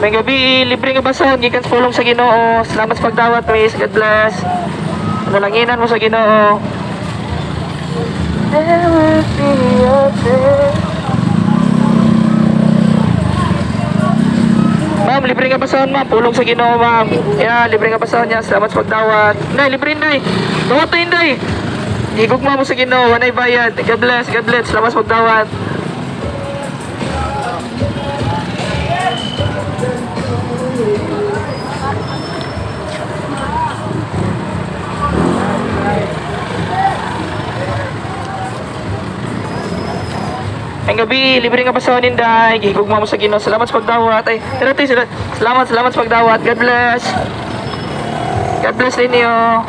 May gabi, libre nga basahon, gikan sa pulong sa Ginoo. Salamat sa pagdawat, miss. God bless. Nalanginan mo sa Ginoo. There will be a day. Ma'am, libre nga basahon, ma'am. Pulong sa Ginoo, ma'am. Yeah, libre nga basahon niya. Salamat sa pagdawat. Nay, libre, nay. Dawat na yun, nay. Higugma mo sa Ginoo, wanay bayad. God bless, God bless. Salamat sa pagdawat. Ang gabi, libre nga basahon ninday. Higugma mo sa Ginoo. Salamat sa pagdawat. Ay, tira, salamat sa pagdawat. God bless. God bless ninyo.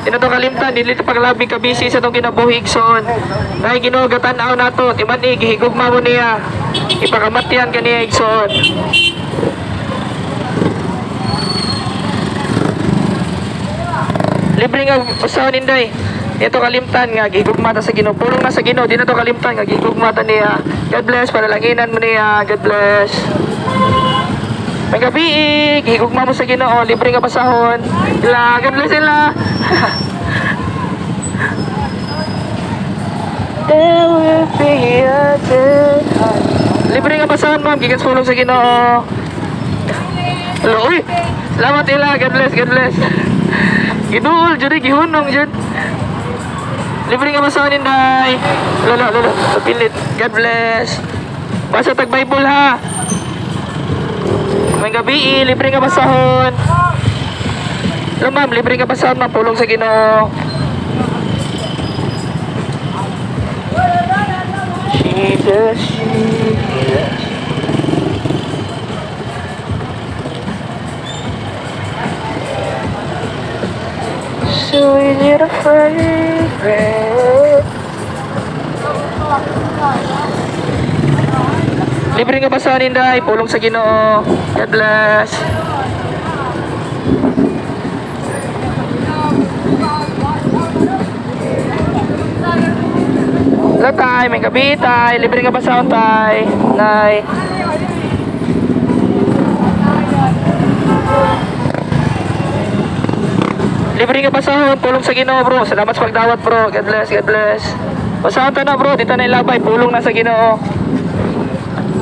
Ito kalimtan, dili ito paglabi ka busy sa itong kinabuhigson. Dahil Ginoo gatan-aw na ito, timanig, higugma mo niya. Ipakamatyan ka niya, Igson. Libre nga basahon ninday. Ito kalimtan nga, gigugmata sa Ginoo. Pulong na sa Ginoo, di na ito kalimtan nga, gigugmata niya. God bless, panalanginan mo niya. God bless. May gabi, gigugma mo sa Ginoo, libre nga basahon. Sila, God bless sila. There will be a day. Libre nga basahon, ma'am, gigan sa pulong sa Ginoo. Hello, uy. Salamat ila, God bless, God bless. Giduol, jadi gihunong, jud. Libre nga basahon ninday. Lolo, papilit. God bless. Basa tag Bible ha. May gabi, libre nga basahon. Hello ma'am, libre nga basahon, ma'am. Pulong sa Ginoo. Jesus, Jesus. So is it a favorite? Libre nga basahon ninday, pulong sa Ginoo. God bless. Hello tay, may gabi tay, libre nga basahon tay. Nay. Libre nga basahon, pulong sa Ginoo bro. Salamat sa pagdawat bro. God bless, God bless. Basahon ta na bro, dito na ilabay, pulong na sa Ginoo.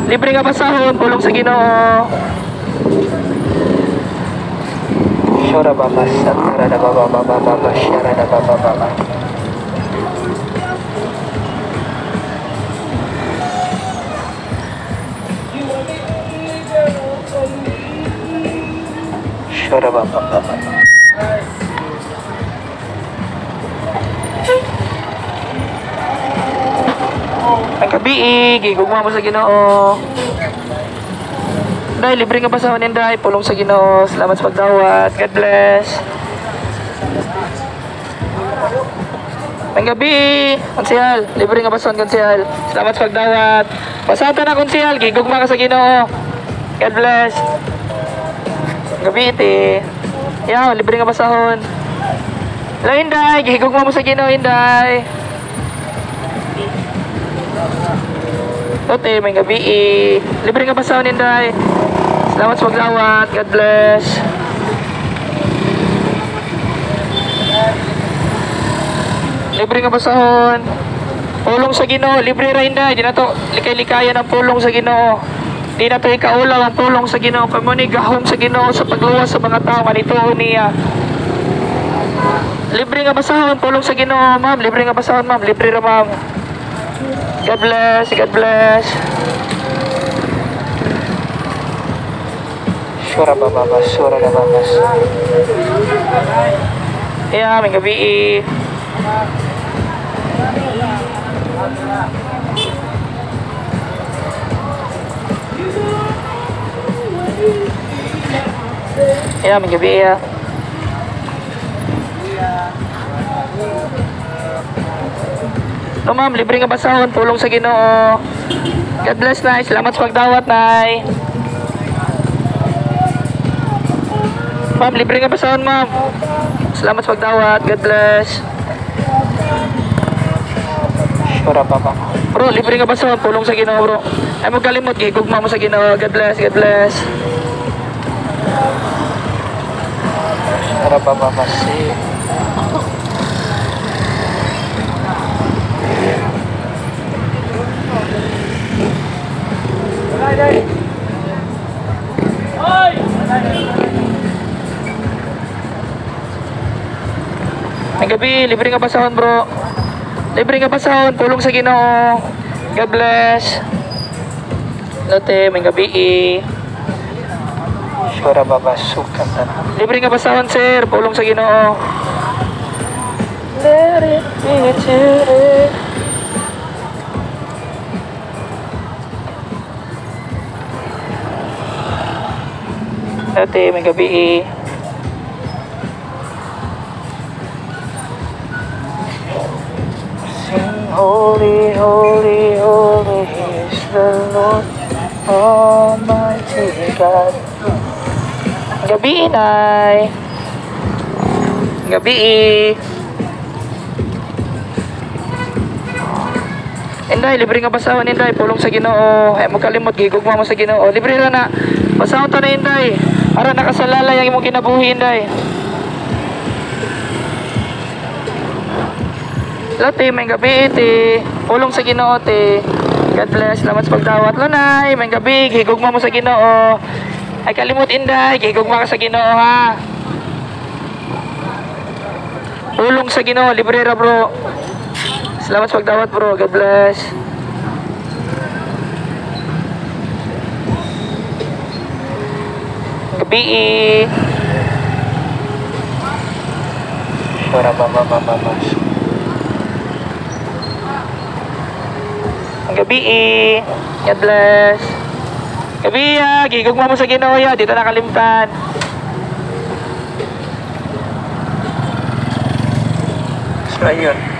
Libre nga basahon, pulong sa Ginoo. Shora baba, satara da baba, shara da baba. Shora baba. Ang gabi, gigugma mo sa Ginoo. Dahil libre nga basahon ninday, pulong sa Ginoo. Salamat sa pagdawat. God bless. Ang gabi, konsehal, libre nga basahon konsehal. Salamat sa pagdawat. Pasata na konsehal, gigugma ka sa Ginoo. God bless. Ang gabi iti. Yaw, libre nga basahon. Hello Inday, gigugma mo sa Ginoo Inday. Tote, may gabi libre nga basahon Inday. Salamat sa pagdawat. God bless. Libre nga basahon. Pulong sa Ginoo, libre ra Inday. Di na to likay-likayan ang pulong sa Ginoo. Di na to ikaulaw ang pulong sa Ginoo. Kamo ni gahom sa Ginoo sa pagluwas sa mga tao manituon niya. Libre nga basahon, pulong sa Ginoo, ma'am. Libre nga basahon, ma'am. Libre ra, ma'am. God bless, God bless. Sura bababas, sura bababas. Yeah, may gabi. Yeah, may gabi. No ma'am, libre nga basahon, pulong sa Ginoo. God bless, Nay. Salamat sa pagdawat, Nay. Ma'am, libre nga basahon, ma'am. Salamat sa pagdawat. God bless. Sura pa ba? Bro, libre nga basahon, pulong sa Ginoo bro. Ay mo kalimot, gigugma mo sa Ginoo. God bless, God bless. Sura pa ba kasi? May gabi, libre nga basahon bro. Libre nga basahon, pulong sa Ginoo. God bless. Lote, may gabi Sura babasukan na. Libre nga basahon sir, pulong sa Ginoo. Let it be today. Lote, may gabi Holy, holy, holy is the Lord Almighty God. Gabi, Inay. Gabi. Inday, libre nga basahon, Inday. Pulong sa Ginoo. Ay mo kalimot, gigugma mo sa Ginoo. Libre ra na. Basahon ta na, Inday. Para nakasalalay ang imong kinabuhi, Inday. Lote, may gabi iti. Pulong sa Ginoo te. God bless. Salamat sa pagdawat. Lanay, may gabi. Higugma mo sa Ginoo. Ay kalimut Inday. Higugma ka sa Ginoo ha. Pulong sa Ginoo. Libre ra bro. Salamat sa pagdawat bro. God bless. Gabi. Para ba. Gabi God bless. Gabi gigugma mo sa Ginoo ya, dito nakalimtan. So ayun.